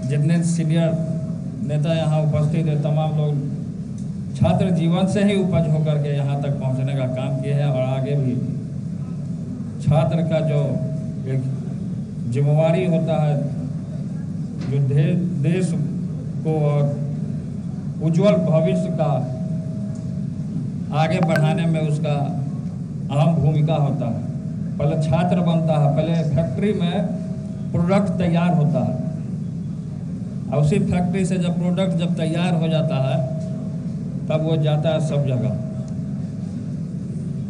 जितने सीनियर नेता यहाँ उपस्थित है, तमाम लोग छात्र जीवन से ही उपज होकर के यहाँ तक पहुँचने का काम किए हैं और आगे भी छात्र का जो एक जिम्मेवारी होता है, जो देश को और उज्जवल भविष्य का आगे बढ़ाने में उसका अहम भूमिका होता है। पहले छात्र बनता है, पहले फैक्ट्री में प्रोडक्ट तैयार होता है और उसी फैक्ट्री से जब प्रोडक्ट जब तैयार हो जाता है तब वो जाता है सब जगह।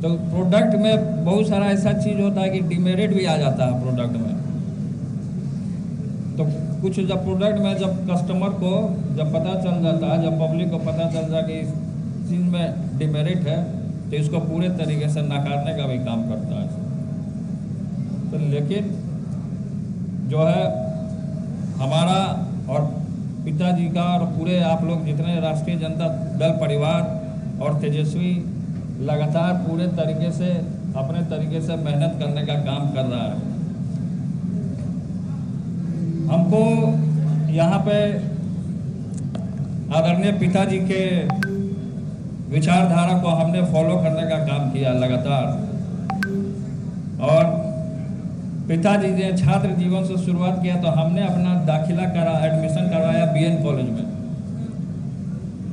तो प्रोडक्ट में बहुत सारा ऐसा चीज़ होता है कि डिमेरिट भी आ जाता है प्रोडक्ट में। तो कुछ जब प्रोडक्ट में जब कस्टमर को जब पता चल जाता है, जब पब्लिक को पता चल जाता है कि इस चीज़ में डिमेरिट है, तो इसको पूरे तरीके से नकारने का भी काम करता है। तो लेकिन जो है हमारा और पिताजी का और पूरे आप लोग जितने राष्ट्रीय जनता दल परिवार और तेजस्वी लगातार पूरे तरीके से अपने तरीके से मेहनत करने का काम कर रहा है। हमको यहाँ पे आदरणीय पिताजी के विचारधारा को हमने फॉलो करने का काम किया लगातार। और पिताजी ने छात्र जीवन से शुरुआत किया तो हमने अपना दाखिला एडमिशन करवाया बीएन कॉलेज में।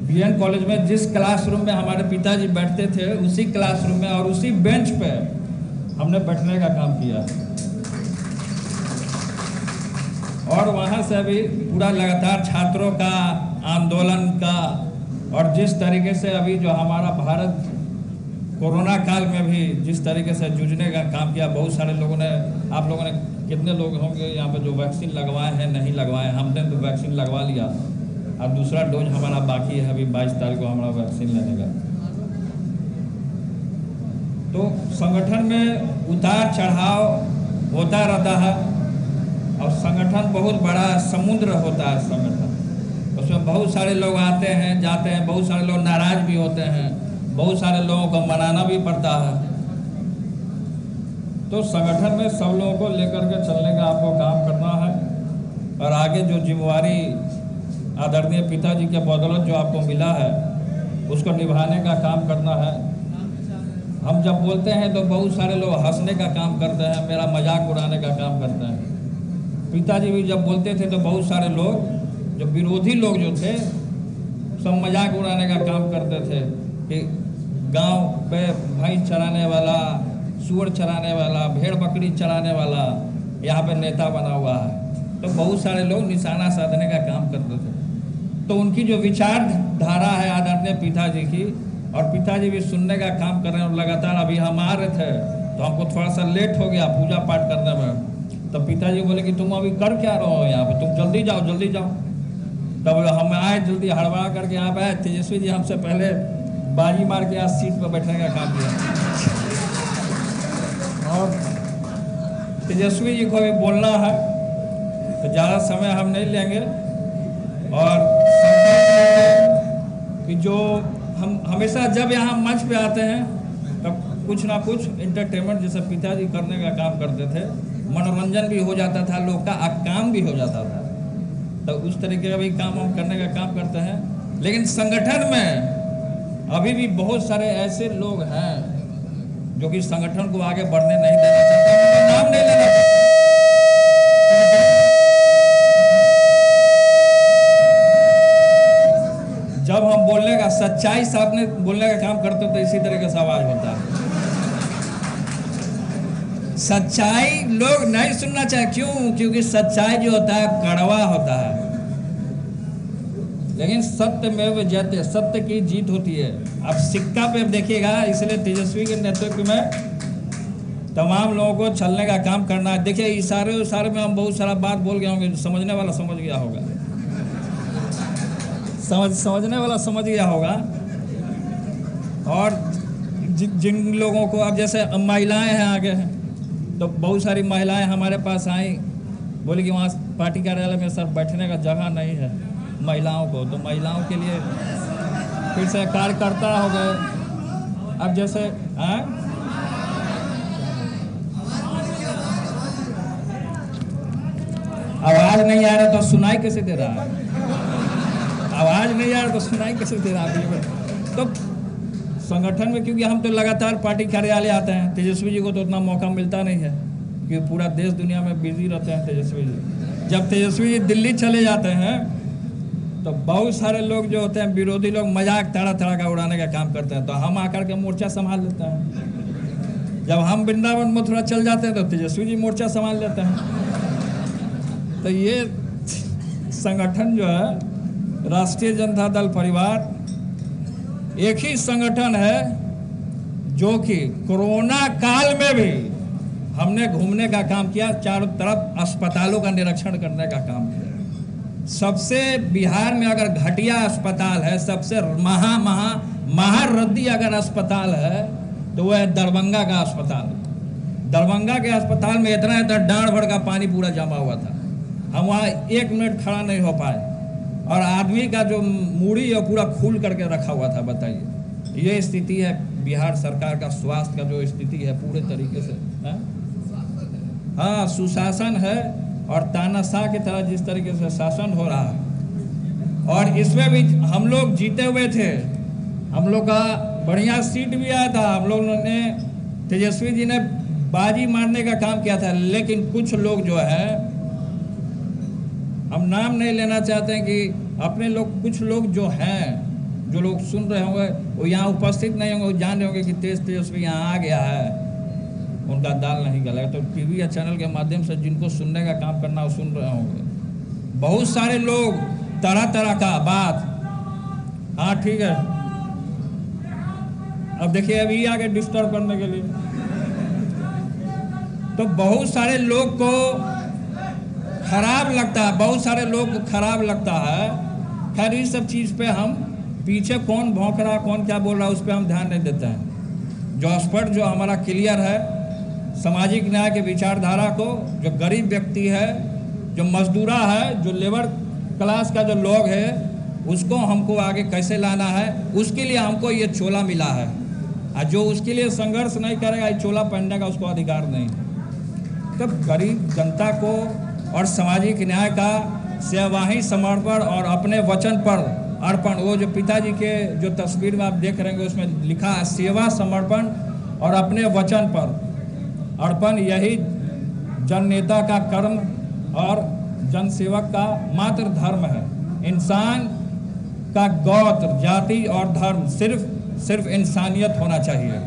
बीएन कॉलेज में जिस क्लासरूम में हमारे पिताजी बैठते थे, उसी क्लासरूम में और उसी बेंच पे हमने बैठने का काम किया और वहाँ से भी पूरा लगातार छात्रों का आंदोलन का और जिस तरीके से अभी जो हमारा भारत कोरोना काल में भी जिस तरीके से जूझने का काम किया, बहुत सारे लोगों ने, आप लोगों ने कितने लोग होंगे यहाँ पे जो वैक्सीन लगवाए हैं, नहीं लगवाए। हमने तो वैक्सीन लगवा लिया, अब दूसरा डोज हमारा बाकी है, अभी 22 तारीख को हमारा वैक्सीन लेने का। तो संगठन में उतार चढ़ाव होता रहता है और संगठन बहुत बड़ा समुद्र होता है। संगठन उसमें बहुत सारे लोग आते हैं जाते हैं, बहुत सारे लोग नाराज भी होते हैं, बहुत सारे लोगों को मनाना भी पड़ता है। तो संगठन में सब लोगों को लेकर के चलने का आपको काम करना है और आगे जो जिम्मेवारी आदरणीय पिताजी के बदौलत जो आपको मिला है उसको निभाने का काम करना है। हम जब बोलते हैं तो बहुत सारे लोग हंसने का काम करते हैं, मेरा मजाक उड़ाने का काम करते हैं। पिताजी भी जब बोलते थे तो बहुत सारे लोग, जो विरोधी लोग जो थे, सब मजाक उड़ाने का काम करते थे कि गांव पे भैंस चराने वाला, सूअर चराने वाला, भेड़ बकरी चराने वाला यहाँ पे नेता बना हुआ है। तो बहुत सारे लोग निशाना साधने का काम करते थे। तो उनकी जो विचारधारा है आदरणीय पिताजी की, और पिताजी भी सुनने का काम कर रहे हैं और लगातार अभी हम आ रहे थे तो हमको थोड़ा सा लेट हो गया पूजा पाठ करने में। तो पिताजी बोले कि तुम अभी कर क्या रहो यहाँ पे, तुम जल्दी जाओ जल्दी जाओ। तब हम आए जल्दी हड़बड़ा करके यहाँ पे आए। तेजस्वी जी हमसे पहले बाजी मार के आज सीट पर बैठने का काम किया और तेजस्वी जी को भी बोलना है तो ज़्यादा समय हम नहीं लेंगे। और कि जो हम हमेशा जब यहाँ मंच पे आते हैं तब कुछ ना कुछ इंटरटेनमेंट जैसे पिताजी करने का काम करते थे, मनोरंजन भी हो जाता था लोग का, काम भी हो जाता था। तो उस तरीके का भी काम हम करने का काम करते हैं। लेकिन संगठन में अभी भी बहुत सारे ऐसे लोग हैं जो कि संगठन को आगे बढ़ने नहीं देना चाहते, नाम नहीं लेना चाहते। जब हम बोलने का सच्चाई सामने बोलने का काम करते तो इसी तरीके से आवाज होता है। सच्चाई लोग नहीं सुनना चाहे, क्यों? क्योंकि सच्चाई जो होता है कड़वा होता है, लेकिन सत्य में जयते, सत्य की जीत होती है। अब सिक्का पे देखिएगा, इसलिए तेजस्वी के नेतृत्व में तमाम लोगों को चलने का काम करना है। देखिए इशारे में हम बहुत सारा बात बोल गए होंगे, समझने वाला समझ गया होगा, समझने वाला समझ गया होगा। और जिन लोगों को, अब जैसे महिलाएं हैं आगे हैं, तो बहुत सारी महिलाएं हमारे पास आई, बोली कि वहाँ पार्टी कार्यालय में सर बैठने का जगह नहीं है महिलाओं को, तो महिलाओं के लिए फिर से कार्यकर्ता हो गए। अब जैसे आवाज नहीं आ रहा तो सुनाई कैसे दे रहा है? आवाज नहीं आ रहा तो सुनाई कैसे दे रहा है? तो संगठन में, क्योंकि हम तो लगातार पार्टी कार्यालय आते हैं, तेजस्वी जी को तो उतना मौका मिलता नहीं है क्योंकि पूरा देश दुनिया में बिजी रहते हैं तेजस्वी जी। जब तेजस्वी जी दिल्ली चले जाते हैं तो बहुत सारे लोग जो होते हैं विरोधी लोग मजाक तरह तरह का उड़ाने का काम करते हैं, तो हम आकर के मोर्चा संभाल लेते हैं। जब हम वृंदावन मथुरा चल जाते हैं तो तेजस्वी जी मोर्चा संभाल लेते हैं। तो ये संगठन जो है राष्ट्रीय जनता दल परिवार एक ही संगठन है जो कि कोरोना काल में भी हमने घूमने का काम किया, चारों तरफ अस्पतालों का निरीक्षण करने का काम किया। सबसे बिहार में अगर घटिया अस्पताल है, सबसे महारद्दी अगर अस्पताल है तो वह है दरभंगा का अस्पताल। दरभंगा के अस्पताल में इतना डांड भर का पानी पूरा जमा हुआ था, हम वहाँ 1 मिनट खड़ा नहीं हो पाए और आदमी का जो मूड़ी है पूरा खोल करके रखा हुआ था। बताइए, ये स्थिति है बिहार सरकार का स्वास्थ्य का जो स्थिति है पूरे तरीके से है? हाँ, सुशासन है और तानाशाह की तरह जिस तरीके से शासन हो रहा है। और इसमें भी हम लोग जीते हुए थे, हम लोग का बढ़िया सीट भी आया था, हम लोग ने तेजस्वी जी ने बाजी मारने का काम किया था। लेकिन कुछ लोग जो है, हम नाम नहीं लेना चाहते हैं कि अपने लोग, कुछ लोग जो हैं, जो लोग सुन रहे होंगे वो यहाँ उपस्थित नहीं होंगे, वो जान रहे होंगे कि तेजस्वी यहाँ आ गया है, उनका दाल नहीं गलेगा। तो टीवी या चैनल के माध्यम से जिनको सुनने का काम करना वो सुन रहे होंगे। बहुत सारे लोग तरह तरह का बात, हाँ ठीक है, अब देखिए अभी आगे डिस्टर्ब करने के लिए। तो बहुत सारे लोग को खराब लगता है, बहुत सारे लोग को खराब लगता है। खैर इस सब चीज़ पे हम पीछे कौन भौंक रहा, कौन क्या बोल रहा, उस पर हम ध्यान नहीं देते हैं। जो स्पष्ट जो हमारा क्लियर है, सामाजिक न्याय के विचारधारा को, जो गरीब व्यक्ति है, जो मजदूरा है, जो लेबर क्लास का जो लोग है, उसको हमको आगे कैसे लाना है, उसके लिए हमको ये चोला मिला है। और जो उसके लिए संघर्ष नहीं करेगा, ये चोला पहनने का उसको अधिकार नहीं। तब गरीब जनता को और सामाजिक न्याय का सेवाही समर्पण और अपने वचन पर अर्पण, वो जो पिताजी के जो तस्वीर में आप देख रहे हैं उसमें लिखा है सेवा समर्पण और अपने वचन पर अर्पण, यही जननेता का कर्म और जनसेवक का मात्र धर्म है। इंसान का गोत्र, जाति और धर्म सिर्फ इंसानियत होना चाहिए।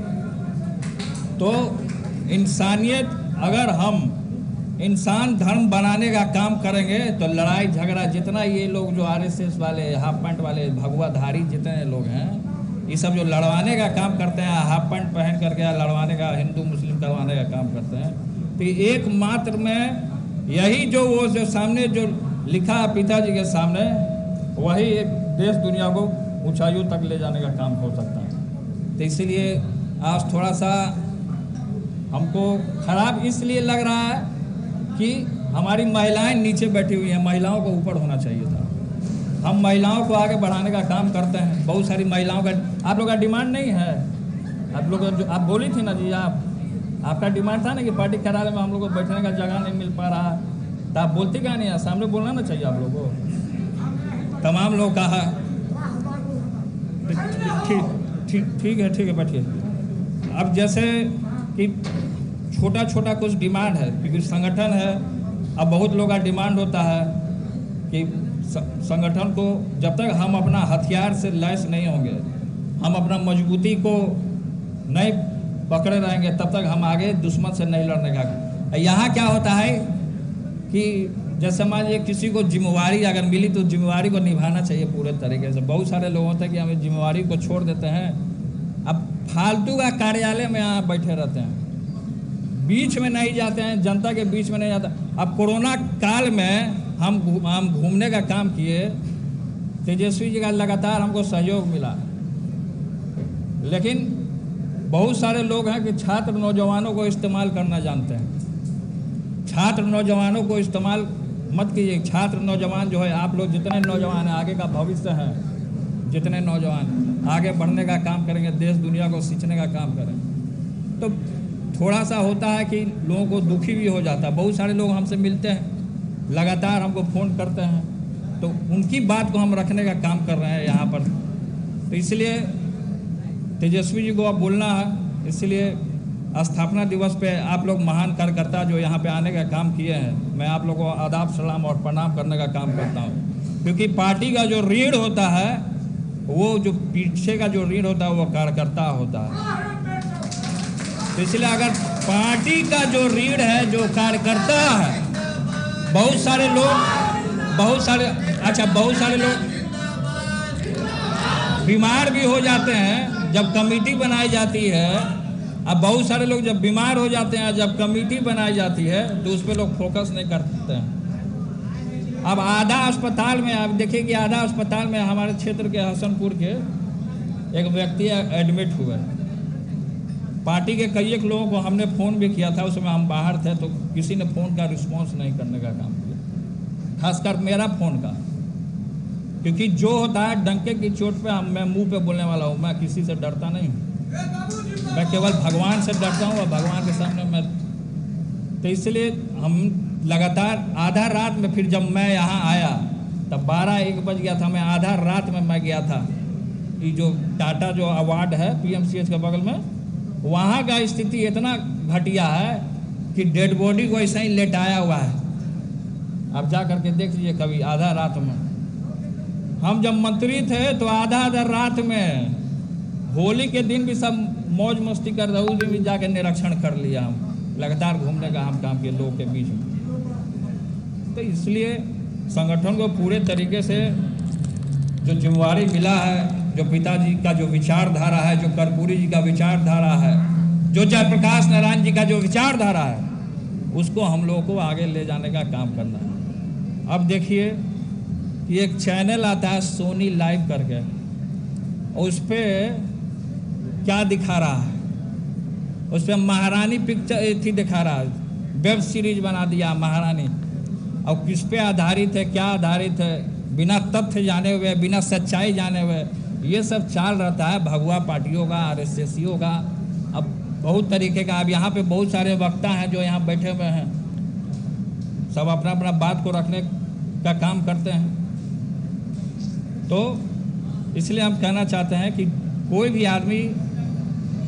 तो इंसानियत, अगर हम इंसान धर्म बनाने का काम करेंगे तो लड़ाई झगड़ा, जितना ये लोग जो आरएसएस वाले, हाफ पैंट वाले, भगवाधारी जितने लोग हैं, ये सब जो लड़वाने का काम करते हैं, हाफ पैंट पहन करके लड़वाने का, हिंदू मुस्लिम करवाने का काम करते हैं, तो एकमात्र में यही जो वो जो सामने जो लिखा है पिताजी के सामने, वही एक देश दुनिया को ऊंचाइयों तक ले जाने का काम हो सकता है। तो इसीलिए आज थोड़ा सा हमको खराब इसलिए लग रहा है कि हमारी महिलाएं नीचे बैठी हुई हैं, महिलाओं को ऊपर होना चाहिए था। हम महिलाओं को आगे बढ़ाने का काम करते हैं, बहुत सारी महिलाओं का, आप लोग का डिमांड नहीं है, आप लोग जो आप बोली थी ना जी, आपका डिमांड था ना कि पार्टी कार्यालय में हम लोग को बैठने का जगह नहीं मिल पा रहा, तो आप बोलती क्या नहीं है, सामने बोलना ना चाहिए आप लोगों को। तमाम लोग कहा ठीक है बैठिए। अब जैसे कि छोटा छोटा कुछ डिमांड है, क्योंकि संगठन है, अब बहुत लोग का डिमांड होता है कि संगठन को जब तक हम अपना हथियार से लैस नहीं होंगे, हम अपना मजबूती को नहीं पकड़े रहेंगे, तब तक हम आगे दुश्मन से नहीं लड़ने का। यहाँ क्या होता है कि जैसे मान लीजिए किसी को जिम्मेवारी अगर मिली तो जिम्मेवारी को निभाना चाहिए पूरे तरीके से। बहुत सारे लोग होते हैं कि हम जिम्मेवारी को छोड़ देते हैं, अब फालतू का कार्यालय में यहाँ बैठे रहते हैं, बीच में नहीं जाते हैं, जनता के बीच में नहीं जाता। अब कोरोना काल में हम घूमने का काम किए, तेजस्वी जी का लगातार हमको सहयोग मिला, लेकिन बहुत सारे लोग हैं कि छात्र नौजवानों को इस्तेमाल करना जानते हैं। छात्र नौजवानों को इस्तेमाल मत कीजिए। छात्र नौजवान जो है, आप लोग जितने नौजवान हैं, आगे का भविष्य है, जितने नौजवान आगे बढ़ने का काम करेंगे, देश दुनिया को सींचने का काम करें, तो थोड़ा सा होता है कि लोगों को दुखी भी हो जाता है। बहुत सारे लोग हमसे मिलते हैं लगातार हमको फ़ोन करते हैं, तो उनकी बात को हम रखने का काम कर रहे हैं यहाँ पर। तो इसलिए तेजस्वी जी को अब बोलना है, इसलिए स्थापना दिवस पे आप लोग महान कार्यकर्ता जो यहाँ पे आने का काम किए हैं, मैं आप लोगों को आदाब सलाम और प्रणाम करने का काम करता हूँ। क्योंकि पार्टी का जो रीढ़ होता है, वो जो पीछे का जो रीढ़ होता है वो कार्यकर्ता होता है। तो इसलिए अगर पार्टी का जो रीढ़ है, जो कार्यकर्ता है, बहुत सारे लोग बीमार भी हो जाते हैं जब कमेटी बनाई जाती है। अब बहुत सारे लोग जब बीमार हो जाते हैं, जब कमेटी बनाई जाती है, तो उस पर लोग फोकस नहीं करते हैं। अब आधा अस्पताल में आप देखिए कि आधा अस्पताल में हमारे क्षेत्र के हसनपुर के एक व्यक्ति एडमिट हुए। पार्टी के कई एक लोगों को हमने फ़ोन भी किया था, उसमें हम बाहर थे, तो किसी ने फ़ोन का रिस्पॉन्स नहीं करने का काम किया, खासकर मेरा फ़ोन का। क्योंकि जो होता है डंके की चोट पे मैं मुंह पे बोलने वाला हूँ, मैं किसी से डरता नहीं हूँ, मैं केवल भगवान से डरता हूँ और भगवान के सामने मैं। तो इसलिए हम लगातार आधा रात में, फिर जब मैं यहाँ आया तब 12-1 बज गया था, मैं आधा रात में मैं गया था। ये जो टाटा जो अवार्ड है PMCH के बगल में, वहाँ का स्थिति इतना घटिया है कि डेड बॉडी को ऐसा ही लेटाया हुआ है। आप जा करके देख लीजिए कभी, आधा रात में। हम जब मंत्री थे तो आधा रात में, होली के दिन भी सब मौज मस्ती कर रहे, उस दिन भी जाके निरीक्षण कर लिया हम, लगातार घूमने का हम काम किए लोगों के बीच में। तो इसलिए संगठन को पूरे तरीके से जो जिम्मेवारी मिला है, जो पिताजी का जो विचारधारा है, जो कर्पूरी जी का विचारधारा है, जो जयप्रकाश नारायण जी का जो विचारधारा है, उसको हम लोगों को आगे ले जाने का काम करना है। अब देखिए कि एक चैनल आता है सोनी लाइव करके, उस पर क्या दिखा रहा है, उस पर महारानी पिक्चर थी दिखा रहा है, वेब सीरीज बना दिया महारानी। और किस पे आधारित है, क्या आधारित है, बिना तथ्य जाने हुए, बिना सच्चाई जाने हुए ये सब चाल रहता है भगवा पार्टियों का, RSSियों का। अब बहुत तरीके का, अब यहाँ पे बहुत सारे वक्ता हैं जो यहाँ बैठे हुए हैं, सब अपना अपना बात को रखने का काम करते हैं। तो इसलिए हम कहना चाहते हैं कि कोई भी आदमी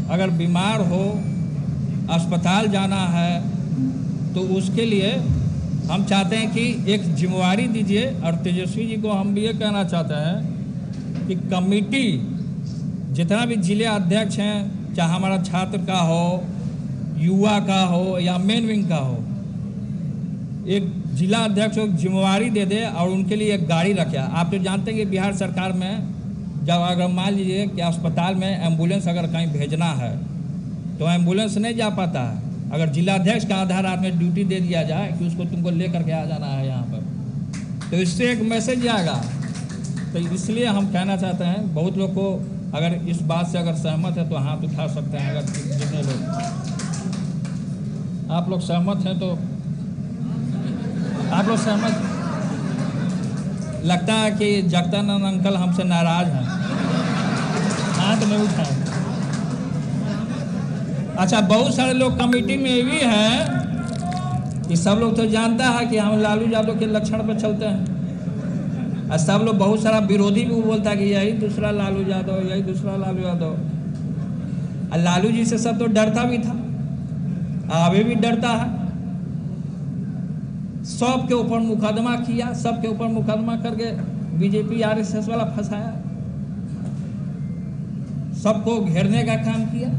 अगर बीमार हो, अस्पताल जाना है, तो उसके लिए हम चाहते हैं कि एक जिम्मेवारी दीजिए। और तेजस्वी जी को हम भी ये कहना चाहते हैं कि कमेटी जितना भी जिले अध्यक्ष हैं, चाहे हमारा छात्र का हो, युवा का हो या मेन विंग का हो, एक जिला अध्यक्ष को जिम्मेवारी दे दे और उनके लिए एक गाड़ी रखे। आप तो जानते हैं कि बिहार सरकार में जब अगर मान लीजिए कि अस्पताल में एम्बुलेंस अगर कहीं भेजना है तो एम्बुलेंस नहीं जा पाता है। अगर जिला अध्यक्ष का आधा रात में ड्यूटी दे दिया जाए कि उसको तुमको लेकर के आ जाना है यहाँ पर, तो इससे एक मैसेज आएगा। तो इसलिए हम कहना चाहते हैं, बहुत लोग को अगर इस बात से अगर सहमत है तो हाथ उठा सकते हैं। अगर जितने लोग आप लोग सहमत हैं तो आप लोग सहमत, लगता है कि जगदानंद अंकल हमसे नाराज हैं, हाथ नहीं उठाए। अच्छा, बहुत सारे लोग कमेटी में भी हैं कि सब लोग तो जानता है कि हम लालू यादव के लक्षण पर चलते हैं, और सब लोग, बहुत सारा विरोधी भी बोलता है कि यही दूसरा लालू यादव, यही दूसरा लालू यादव। और लालू जी से सब तो डरता भी था, अभी भी डरता है। सबके ऊपर मुकदमा किया, सबके ऊपर मुकदमा करके बीजेपी RSS वाला फंसाया, सबको घेरने का काम किया।